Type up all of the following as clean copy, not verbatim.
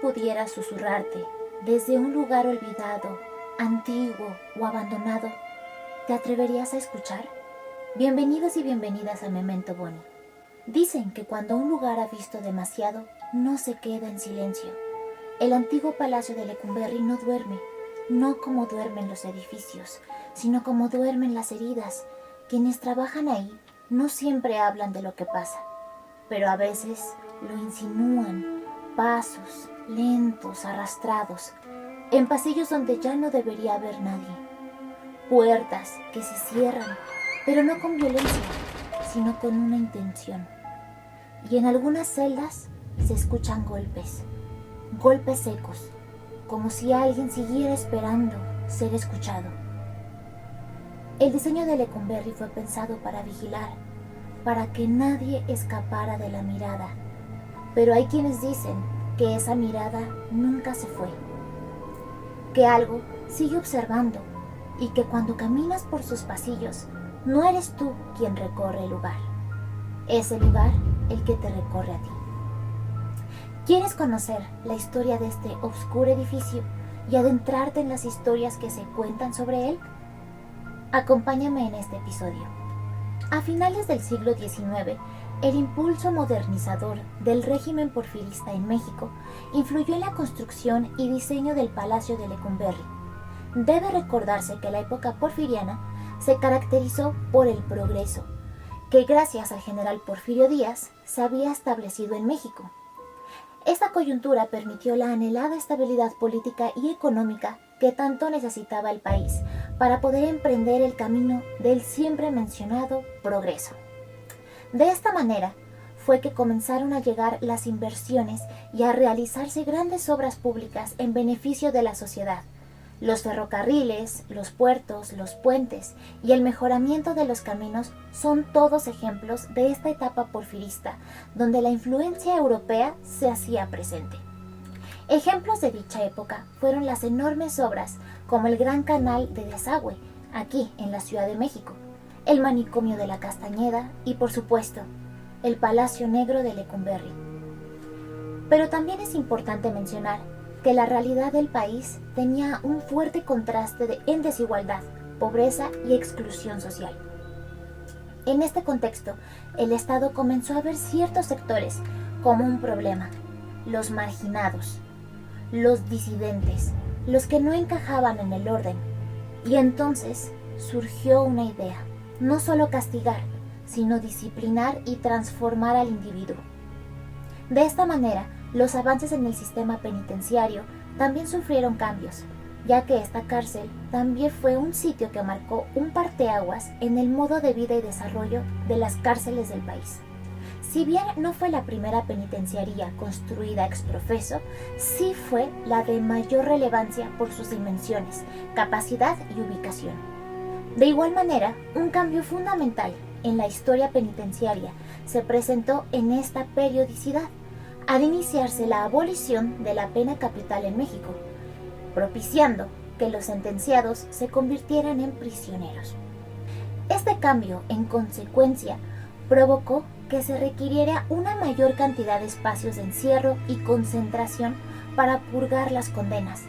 pudiera susurrarte desde un lugar olvidado, antiguo o abandonado, ¿te atreverías a escuchar? Bienvenidos y bienvenidas a Memento Mori. Dicen que cuando un lugar ha visto demasiado, no se queda en silencio. El antiguo palacio de Lecumberri no duerme, no como duermen los edificios, sino como duermen las heridas. Quienes trabajan ahí no siempre hablan de lo que pasa, pero a veces lo insinúan, pasos lentos, arrastrados, en pasillos donde ya no debería haber nadie, puertas que se cierran, pero no con violencia, sino con una intención. Y en algunas celdas se escuchan golpes secos, como si alguien siguiera esperando ser escuchado. El diseño de Lecumberri fue pensado para vigilar, para que nadie escapara de la mirada, pero hay quienes dicen que esa mirada nunca se fue, que algo sigue observando y que cuando caminas por sus pasillos no eres tú quien recorre el lugar, es el lugar el que te recorre a ti. ¿Quieres conocer la historia de este oscuro edificio y adentrarte en las historias que se cuentan sobre él? Acompáñame en este episodio. A finales del siglo XIX, el impulso modernizador del régimen porfirista en México influyó en la construcción y diseño del Palacio de Lecumberri. Debe recordarse que la época porfiriana se caracterizó por el progreso, que gracias al general Porfirio Díaz se había establecido en México. Esta coyuntura permitió la anhelada estabilidad política y económica que tanto necesitaba el país para poder emprender el camino del siempre mencionado progreso. De esta manera fue que comenzaron a llegar las inversiones y a realizarse grandes obras públicas en beneficio de la sociedad. Los ferrocarriles, los puertos, los puentes y el mejoramiento de los caminos son todos ejemplos de esta etapa porfirista, donde la influencia europea se hacía presente. Ejemplos de dicha época fueron las enormes obras como el Gran Canal de Desagüe, aquí en la Ciudad de México, el Manicomio de la Castañeda y, por supuesto, el Palacio Negro de Lecumberri. Pero también es importante mencionar que la realidad del país tenía un fuerte contraste en desigualdad, pobreza y exclusión social. En este contexto, el Estado comenzó a ver ciertos sectores como un problema: los marginados, los disidentes, los que no encajaban en el orden. Y entonces surgió una idea: no solo castigar, sino disciplinar y transformar al individuo. De esta manera, los avances en el sistema penitenciario también sufrieron cambios, ya que esta cárcel también fue un sitio que marcó un parteaguas en el modo de vida y desarrollo de las cárceles del país. Si bien no fue la primera penitenciaría construida ex profeso, sí fue la de mayor relevancia por sus dimensiones, capacidad y ubicación. De igual manera, un cambio fundamental en la historia penitenciaria se presentó en esta periodicidad, al iniciarse la abolición de la pena capital en México, propiciando que los sentenciados se convirtieran en prisioneros. Este cambio, en consecuencia, provocó que se requiriera una mayor cantidad de espacios de encierro y concentración para purgar las condenas.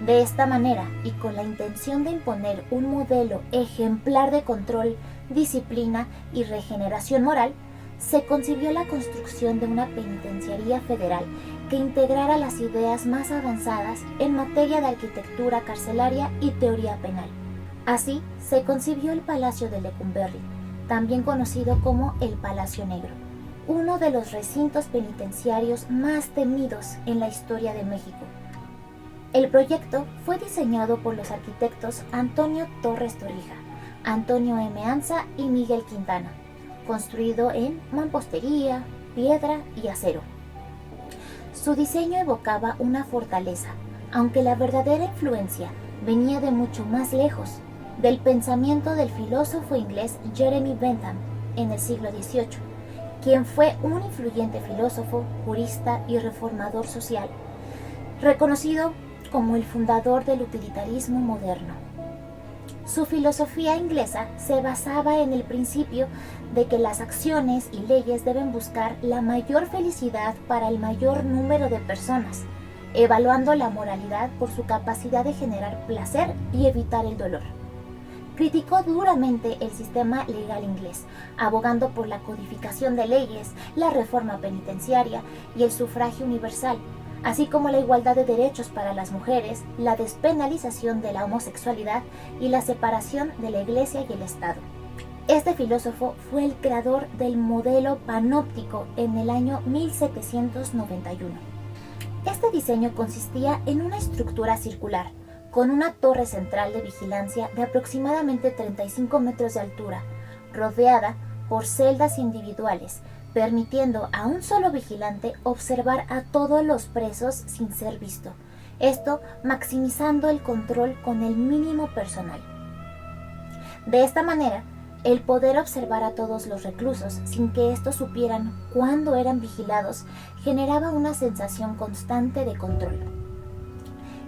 De esta manera, y con la intención de imponer un modelo ejemplar de control, disciplina y regeneración moral, se concibió la construcción de una penitenciaría federal que integrara las ideas más avanzadas en materia de arquitectura carcelaria y teoría penal. Así se concibió el Palacio de Lecumberri, también conocido como el Palacio Negro, uno de los recintos penitenciarios más temidos en la historia de México. El proyecto fue diseñado por los arquitectos Antonio Torres Torija, Antonio M. Anza y Miguel Quintana, construido en mampostería, piedra y acero. Su diseño evocaba una fortaleza, aunque la verdadera influencia venía de mucho más lejos, del pensamiento del filósofo inglés Jeremy Bentham en el siglo XVIII, quien fue un influyente filósofo, jurista y reformador social, reconocido como el fundador del utilitarismo moderno. Su filosofía inglesa se basaba en el principio de que las acciones y leyes deben buscar la mayor felicidad para el mayor número de personas, evaluando la moralidad por su capacidad de generar placer y evitar el dolor. Criticó duramente el sistema legal inglés, abogando por la codificación de leyes, la reforma penitenciaria y el sufragio universal, así como la igualdad de derechos para las mujeres, la despenalización de la homosexualidad y la separación de la Iglesia y el Estado. Este filósofo fue el creador del modelo panóptico en el año 1791. Este diseño consistía en una estructura circular, con una torre central de vigilancia de aproximadamente 35 metros de altura, rodeada por celdas individuales, permitiendo a un solo vigilante observar a todos los presos sin ser visto, esto maximizando el control con el mínimo personal. De esta manera, el poder observar a todos los reclusos sin que estos supieran cuándo eran vigilados generaba una sensación constante de control.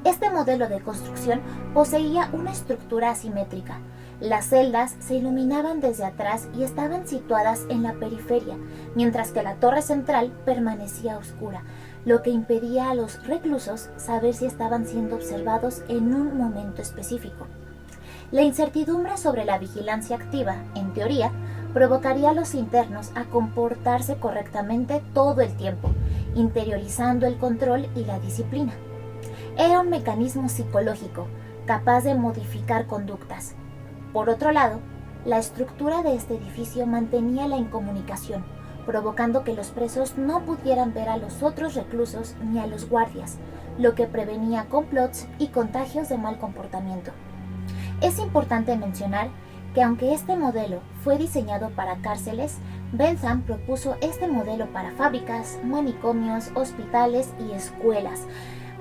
Este modelo de construcción poseía una estructura asimétrica. Las celdas se iluminaban desde atrás y estaban situadas en la periferia, mientras que la torre central permanecía oscura, lo que impedía a los reclusos saber si estaban siendo observados en un momento específico. La incertidumbre sobre la vigilancia activa, en teoría, provocaría a los internos a comportarse correctamente todo el tiempo, interiorizando el control y la disciplina. Era un mecanismo psicológico, capaz de modificar conductas. Por otro lado, la estructura de este edificio mantenía la incomunicación, provocando que los presos no pudieran ver a los otros reclusos ni a los guardias, lo que prevenía complots y contagios de mal comportamiento. Es importante mencionar que aunque este modelo fue diseñado para cárceles, Bentham propuso este modelo para fábricas, manicomios, hospitales y escuelas,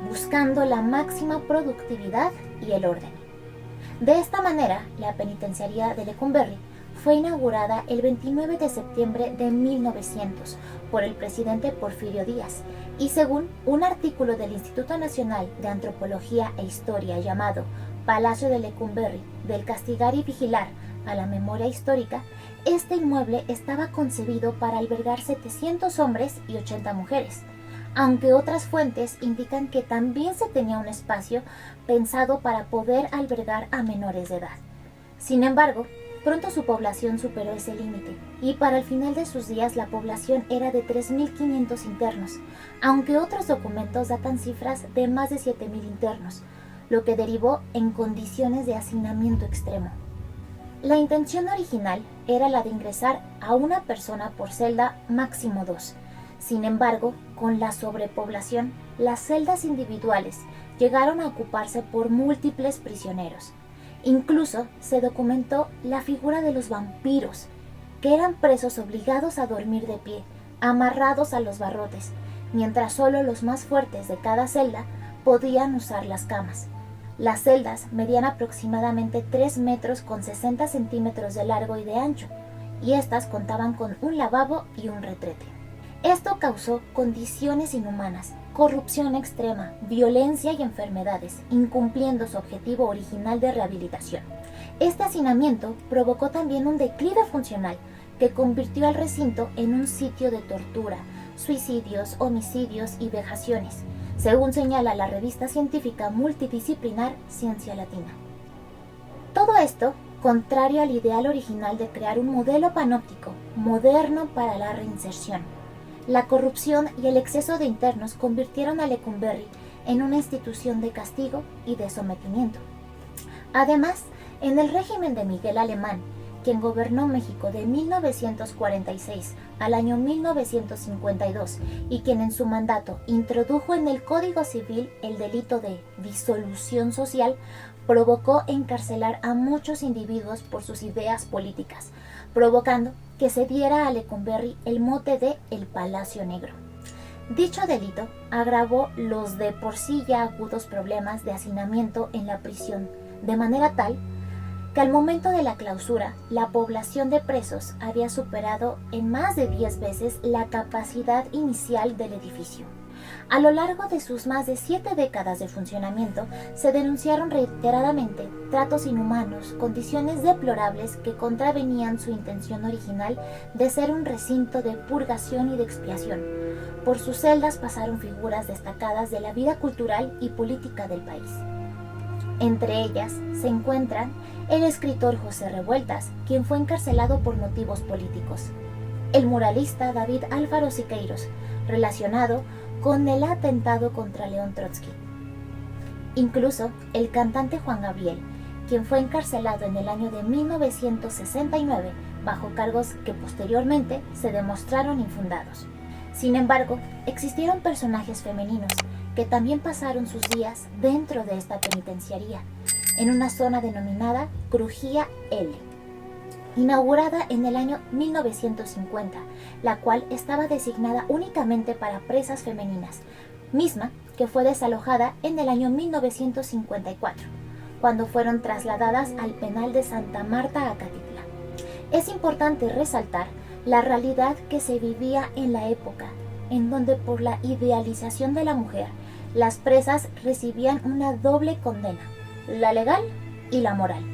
buscando la máxima productividad y el orden. De esta manera, la penitenciaría de Lecumberri fue inaugurada el 29 de septiembre de 1900 por el presidente Porfirio Díaz y según un artículo del Instituto Nacional de Antropología e Historia llamado Palacio de Lecumberri, del castigar y vigilar a la memoria histórica, este inmueble estaba concebido para albergar 700 hombres y 80 mujeres, aunque otras fuentes indican que también se tenía un espacio pensado para poder albergar a menores de edad. Sin embargo, pronto su población superó ese límite y para el final de sus días la población era de 3.500 internos, aunque otros documentos datan cifras de más de 7.000 internos, lo que derivó en condiciones de hacinamiento extremo. La intención original era la de ingresar a una persona por celda, máximo 2. Sin embargo, con la sobrepoblación, las celdas individuales llegaron a ocuparse por múltiples prisioneros. Incluso se documentó la figura de los vampiros, que eran presos obligados a dormir de pie, amarrados a los barrotes, mientras solo los más fuertes de cada celda podían usar las camas. Las celdas medían aproximadamente 3 metros con 60 centímetros de largo y de ancho, y estas contaban con un lavabo y un retrete. Esto causó condiciones inhumanas, corrupción extrema, violencia y enfermedades, incumpliendo su objetivo original de rehabilitación. Este hacinamiento provocó también un declive funcional que convirtió al recinto en un sitio de tortura, suicidios, homicidios y vejaciones, según señala la revista científica multidisciplinar Ciencia Latina. Todo esto contrario al ideal original de crear un modelo panóptico moderno para la reinserción. La corrupción y el exceso de internos convirtieron a Lecumberri en una institución de castigo y de sometimiento. Además, en el régimen de Miguel Alemán, quien gobernó México de 1946 al año 1952 y quien en su mandato introdujo en el Código Civil el delito de disolución social, provocó encarcelar a muchos individuos por sus ideas políticas, provocando que se diera a Lecumberri el mote de El Palacio Negro. Dicho delito agravó los de por sí ya agudos problemas de hacinamiento en la prisión, de manera tal que al momento de la clausura, la población de presos había superado en más de 10 veces la capacidad inicial del edificio. A lo largo de sus más de 7 décadas de funcionamiento, se denunciaron reiteradamente tratos inhumanos, condiciones deplorables que contravenían su intención original de ser un recinto de purgación y de expiación, por sus celdas pasaron figuras destacadas de la vida cultural y política del país. Entre ellas se encuentran el escritor José Revueltas, quien fue encarcelado por motivos políticos, el muralista David Alfaro Siqueiros, relacionado con el atentado contra León Trotsky. Incluso el cantante Juan Gabriel, quien fue encarcelado en el año de 1969 bajo cargos que posteriormente se demostraron infundados. Sin embargo, existieron personajes femeninos que también pasaron sus días dentro de esta penitenciaría, en una zona denominada Crujía L, inaugurada en el año 1950, la cual estaba designada únicamente para presas femeninas, misma que fue desalojada en el año 1954, cuando fueron trasladadas al penal de Santa Marta, Acatitla. Es importante resaltar la realidad que se vivía en la época, en donde por la idealización de la mujer, las presas recibían una doble condena, la legal y la moral.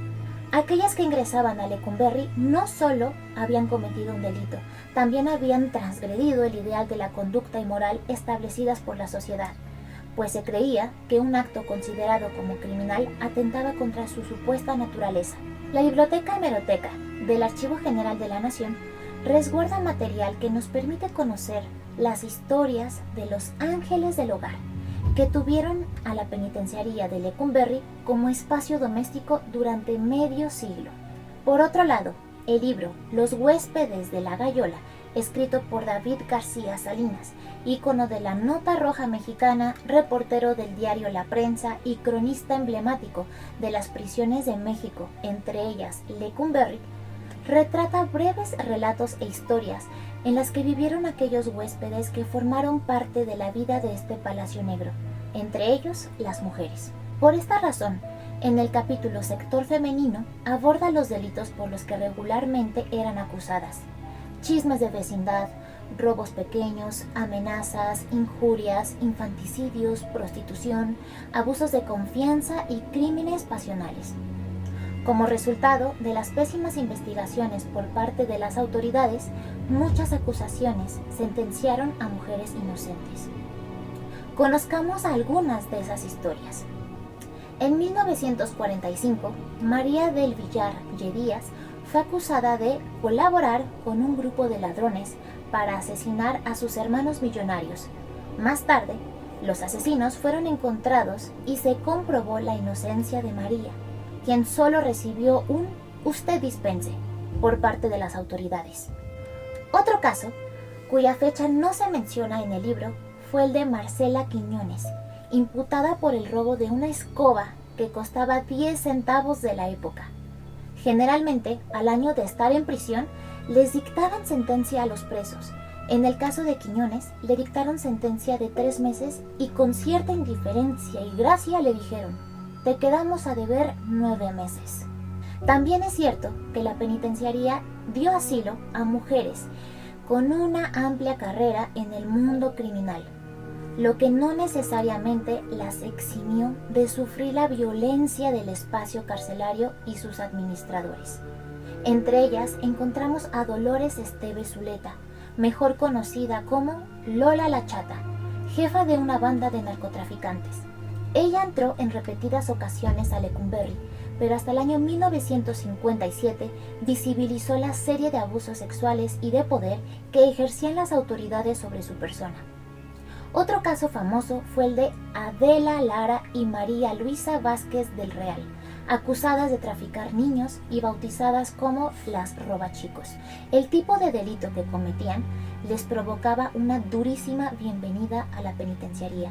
Aquellas que ingresaban a Lecumberri no solo habían cometido un delito, también habían transgredido el ideal de la conducta y moral establecidas por la sociedad, pues se creía que un acto considerado como criminal atentaba contra su supuesta naturaleza. La Biblioteca Hemeroteca del Archivo General de la Nación resguarda material que nos permite conocer las historias de los ángeles del hogar, que tuvieron a la penitenciaría de Lecumberri como espacio doméstico durante medio siglo. Por otro lado, el libro Los huéspedes de la Gallola, escrito por David García Salinas, ícono de la nota roja mexicana, reportero del diario La Prensa y cronista emblemático de las prisiones de México, entre ellas Lecumberri, retrata breves relatos e historias en las que vivieron aquellos huéspedes que formaron parte de la vida de este Palacio Negro, entre ellos las mujeres. Por esta razón, en el capítulo Sector Femenino aborda los delitos por los que regularmente eran acusadas: chismes de vecindad, robos pequeños, amenazas, injurias, infanticidios, prostitución, abusos de confianza y crímenes pasionales. Como resultado de las pésimas investigaciones por parte de las autoridades, muchas acusaciones sentenciaron a mujeres inocentes. Conozcamos algunas de esas historias. En 1945, María del Villar Lledías fue acusada de colaborar con un grupo de ladrones para asesinar a sus hermanos millonarios. Más tarde, los asesinos fueron encontrados y se comprobó la inocencia de María, quien solo recibió un "usted dispense" por parte de las autoridades. Otro caso, cuya fecha no se menciona en el libro, fue el de Marcela Quiñones, imputada por el robo de una escoba que costaba 10 centavos de la época. Generalmente, al año de estar en prisión, les dictaban sentencia a los presos. En el caso de Quiñones, le dictaron sentencia de 3 meses y con cierta indiferencia y gracia le dijeron: te quedamos a deber 9 meses. También es cierto que la penitenciaría dio asilo a mujeres con una amplia carrera en el mundo criminal, lo que no necesariamente las eximió de sufrir la violencia del espacio carcelario y sus administradores. Entre ellas encontramos a Dolores Esteves Zuleta, mejor conocida como Lola la Chata, jefa de una banda de narcotraficantes. Ella entró en repetidas ocasiones a Lecumberri, pero hasta el año 1957 visibilizó la serie de abusos sexuales y de poder que ejercían las autoridades sobre su persona. Otro caso famoso fue el de Adela Lara y María Luisa Vázquez del Real, acusadas de traficar niños y bautizadas como las robachicos. El tipo de delito que cometían les provocaba una durísima bienvenida a la penitenciaría,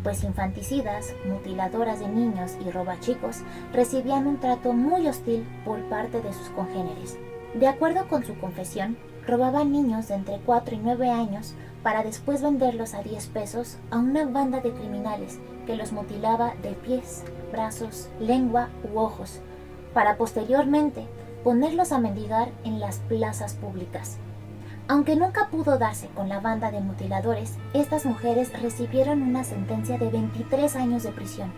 pues infanticidas, mutiladoras de niños y robachicos recibían un trato muy hostil por parte de sus congéneres. De acuerdo con su confesión, robaban niños de entre 4 y 9 años para después venderlos a 10 pesos a una banda de criminales que los mutilaba de pies, brazos, lengua u ojos, para posteriormente ponerlos a mendigar en las plazas públicas. Aunque nunca pudo darse con la banda de mutiladores, estas mujeres recibieron una sentencia de 23 años de prisión,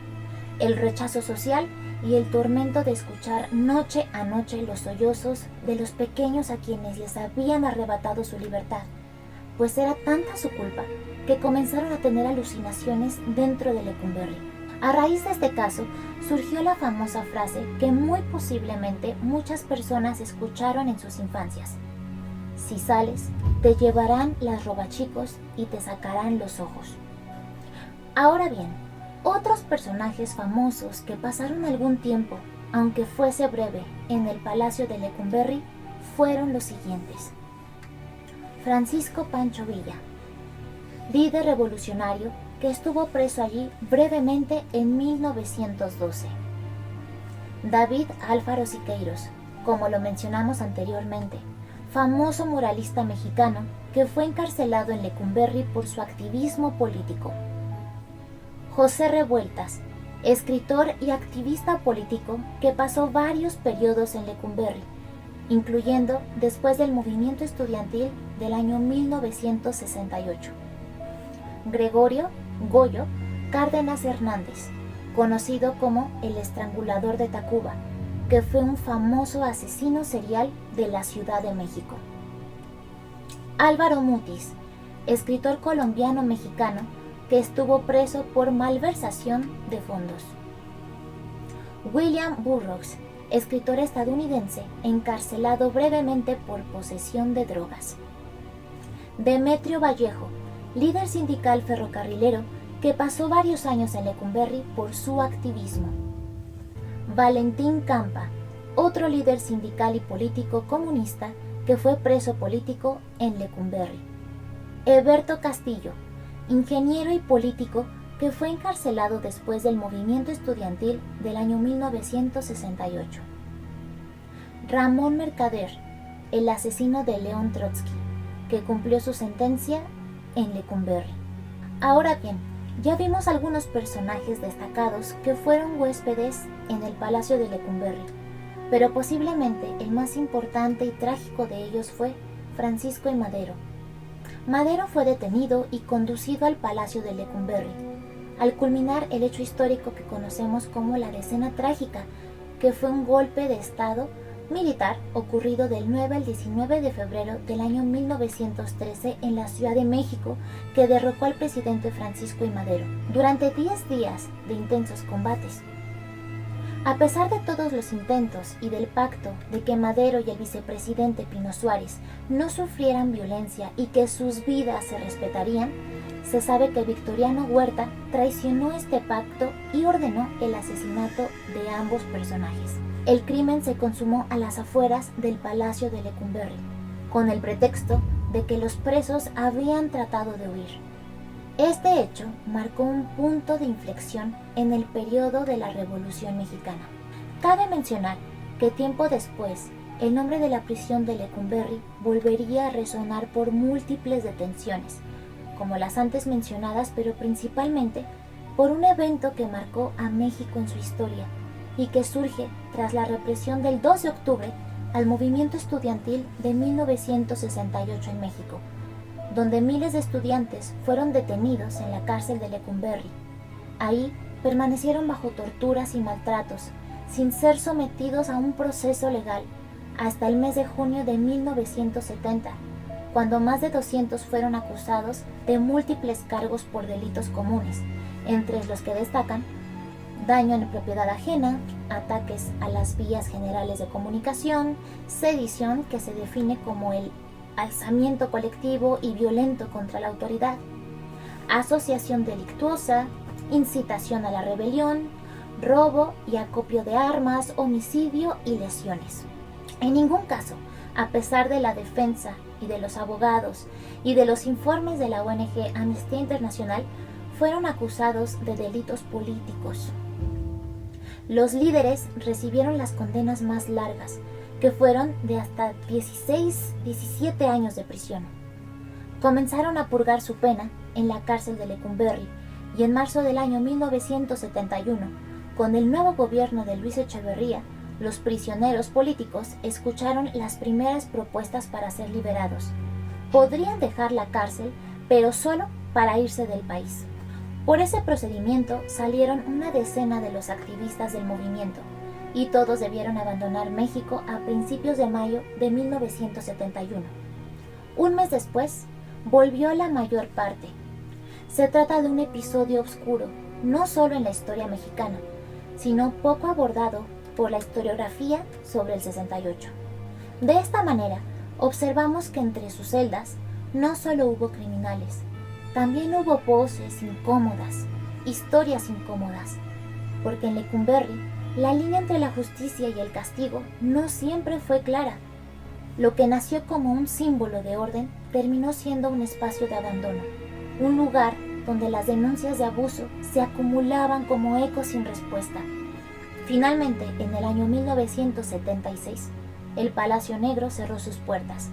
el rechazo social y el tormento de escuchar noche a noche los sollozos de los pequeños a quienes les habían arrebatado su libertad, pues era tanta su culpa que comenzaron a tener alucinaciones dentro de Lecumberri. A raíz de este caso, surgió la famosa frase que muy posiblemente muchas personas escucharon en sus infancias: si sales, te llevarán las robachicos y te sacarán los ojos. Ahora bien, otros personajes famosos que pasaron algún tiempo, aunque fuese breve, en el Palacio de Lecumberri fueron los siguientes: Francisco Pancho Villa, líder revolucionario que estuvo preso allí brevemente en 1912. David Alfaro Siqueiros, como lo mencionamos anteriormente, famoso muralista mexicano que fue encarcelado en Lecumberri por su activismo político. José Revueltas, escritor y activista político que pasó varios periodos en Lecumberri, incluyendo después del movimiento estudiantil del año 1968. Gregorio Goyo Cárdenas Hernández, conocido como el Estrangulador de Tacuba, que fue un famoso asesino serial de la Ciudad de México. Álvaro Mutis, escritor colombiano-mexicano que estuvo preso por malversación de fondos. William Burroughs, escritor estadounidense encarcelado brevemente por posesión de drogas. Demetrio Vallejo, líder sindical ferrocarrilero que pasó varios años en Lecumberri por su activismo. Valentín Campa, otro líder sindical y político comunista que fue preso político en Lecumberri. Heberto Castillo, ingeniero y político que fue encarcelado después del movimiento estudiantil del año 1968. Ramón Mercader, el asesino de León Trotsky, que cumplió su sentencia en Lecumberri. Ahora bien, ya vimos algunos personajes destacados que fueron huéspedes en el Palacio de Lecumberri, pero posiblemente el más importante y trágico de ellos fue Francisco I. Madero. Madero fue detenido y conducido al Palacio de Lecumberri, al culminar el hecho histórico que conocemos como la Decena Trágica, que fue un golpe de Estado militar ocurrido del 9 al 19 de febrero del año 1913 en la Ciudad de México, que derrocó al presidente Francisco I. Madero durante 10 días de intensos combates. A pesar de todos los intentos y del pacto de que Madero y el vicepresidente Pino Suárez no sufrieran violencia y que sus vidas se respetarían, se sabe que Victoriano Huerta traicionó este pacto y ordenó el asesinato de ambos personajes. El crimen se consumó a las afueras del Palacio de Lecumberri, con el pretexto de que los presos habían tratado de huir. Este hecho marcó un punto de inflexión en el periodo de la Revolución Mexicana. Cabe mencionar que tiempo después, el nombre de la prisión de Lecumberri volvería a resonar por múltiples detenciones, como las antes mencionadas, pero principalmente por un evento que marcó a México en su historia y que surge tras la represión del 2 de octubre al movimiento estudiantil de 1968 en México, donde miles de estudiantes fueron detenidos en la cárcel de Lecumberri. Ahí permanecieron bajo torturas y maltratos, sin ser sometidos a un proceso legal, hasta el mes de junio de 1970, cuando más de 200 fueron acusados de múltiples cargos por delitos comunes, entre los que destacan daño en propiedad ajena, ataques a las vías generales de comunicación, sedición, que se define como el alzamiento colectivo y violento contra la autoridad, asociación delictuosa, incitación a la rebelión, robo y acopio de armas, homicidio y lesiones. En ningún caso, a pesar de la defensa y de los abogados y de los informes de la ONG Amnistía Internacional, fueron acusados de delitos políticos. Los líderes recibieron las condenas más largas, que fueron de hasta 17 años de prisión. Comenzaron a purgar su pena en la cárcel de Lecumberri y en marzo del año 1971, con el nuevo gobierno de Luis Echeverría, los prisioneros políticos escucharon las primeras propuestas para ser liberados. Podrían dejar la cárcel, pero solo para irse del país. Por ese procedimiento salieron una decena de los activistas del movimiento, y todos debieron abandonar México a principios de mayo de 1971. Un mes después, volvió la mayor parte. Se trata de un episodio oscuro, no solo en la historia mexicana, sino poco abordado por la historiografía sobre el 68. De esta manera, observamos que entre sus celdas no solo hubo criminales, también hubo voces incómodas, historias incómodas, porque en Lecumberri la línea entre la justicia y el castigo no siempre fue clara. Lo que nació como un símbolo de orden terminó siendo un espacio de abandono, un lugar donde las denuncias de abuso se acumulaban como ecos sin respuesta. Finalmente, en el año 1976, el Palacio Negro cerró sus puertas,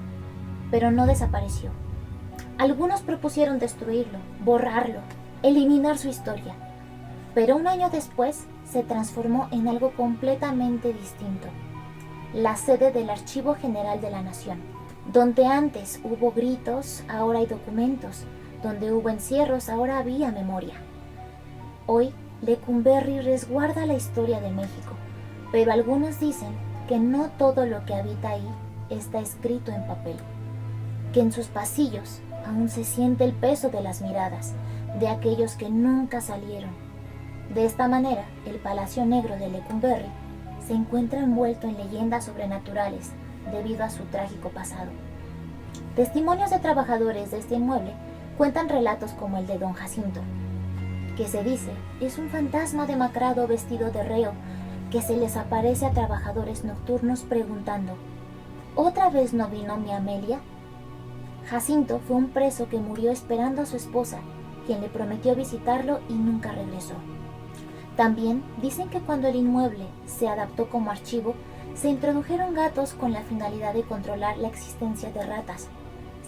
pero no desapareció. Algunos propusieron destruirlo, borrarlo, eliminar su historia, pero un año después se transformó en algo completamente distinto. La sede del Archivo General de la Nación. Donde antes hubo gritos, ahora hay documentos. Donde hubo encierros, ahora había memoria. Hoy, Lecumberri resguarda la historia de México, pero algunos dicen que no todo lo que habita ahí está escrito en papel, que en sus pasillos aún se siente el peso de las miradas de aquellos que nunca salieron. De esta manera, el Palacio Negro de Lecumberri se encuentra envuelto en leyendas sobrenaturales debido a su trágico pasado. Testimonios de trabajadores de este inmueble cuentan relatos como el de don Jacinto, que se dice es un fantasma demacrado vestido de reo que se les aparece a trabajadores nocturnos preguntando: ¿otra vez no vino mi Amelia? Jacinto fue un preso que murió esperando a su esposa, quien le prometió visitarlo y nunca regresó. También dicen que cuando el inmueble se adaptó como archivo, se introdujeron gatos con la finalidad de controlar la existencia de ratas.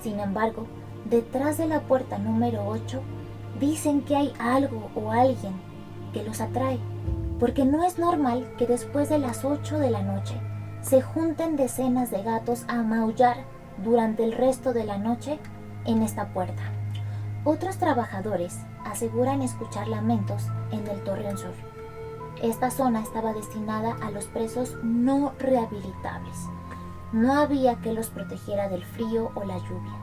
Sin embargo, detrás de la puerta número 8, dicen que hay algo o alguien que los atrae, porque no es normal que después de las 8 de la noche se junten decenas de gatos a maullar durante el resto de la noche en esta puerta. Otros trabajadores aseguran escuchar lamentos en el Torreón Sur. Esta zona estaba destinada a los presos no rehabilitables. No había que los protegiera del frío o la lluvia.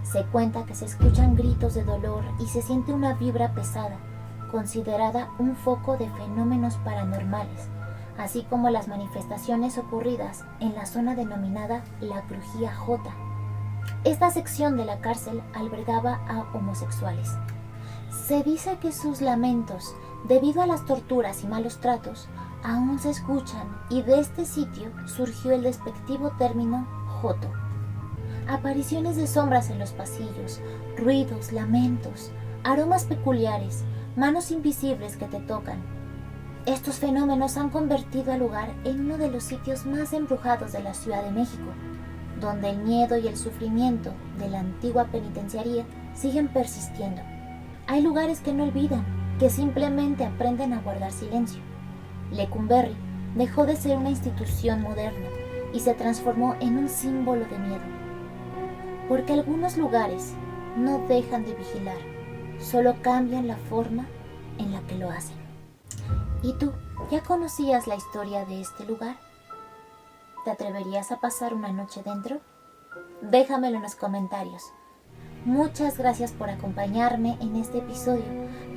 Se cuenta que se escuchan gritos de dolor y se siente una vibra pesada, considerada un foco de fenómenos paranormales, así como las manifestaciones ocurridas en la zona denominada la Crujía J. Esta sección de la cárcel albergaba a homosexuales. Se dice que sus lamentos, debido a las torturas y malos tratos, aún se escuchan, y de este sitio surgió el despectivo término joto. Apariciones de sombras en los pasillos, ruidos, lamentos, aromas peculiares, manos invisibles que te tocan. Estos fenómenos han convertido al lugar en uno de los sitios más embrujados de la Ciudad de México, donde el miedo y el sufrimiento de la antigua penitenciaría siguen persistiendo. Hay lugares que no olvidan, que simplemente aprenden a guardar silencio. Lecumberri dejó de ser una institución moderna y se transformó en un símbolo de miedo. Porque algunos lugares no dejan de vigilar, solo cambian la forma en la que lo hacen. ¿Y tú, ya conocías la historia de este lugar? ¿Te atreverías a pasar una noche dentro? Déjamelo en los comentarios. Muchas gracias por acompañarme en este episodio.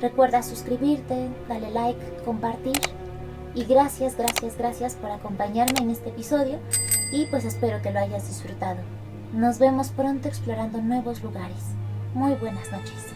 Recuerda suscribirte, darle like, compartir. Y gracias por acompañarme en este episodio. Y pues espero que lo hayas disfrutado. Nos vemos pronto explorando nuevos lugares. Muy buenas noches.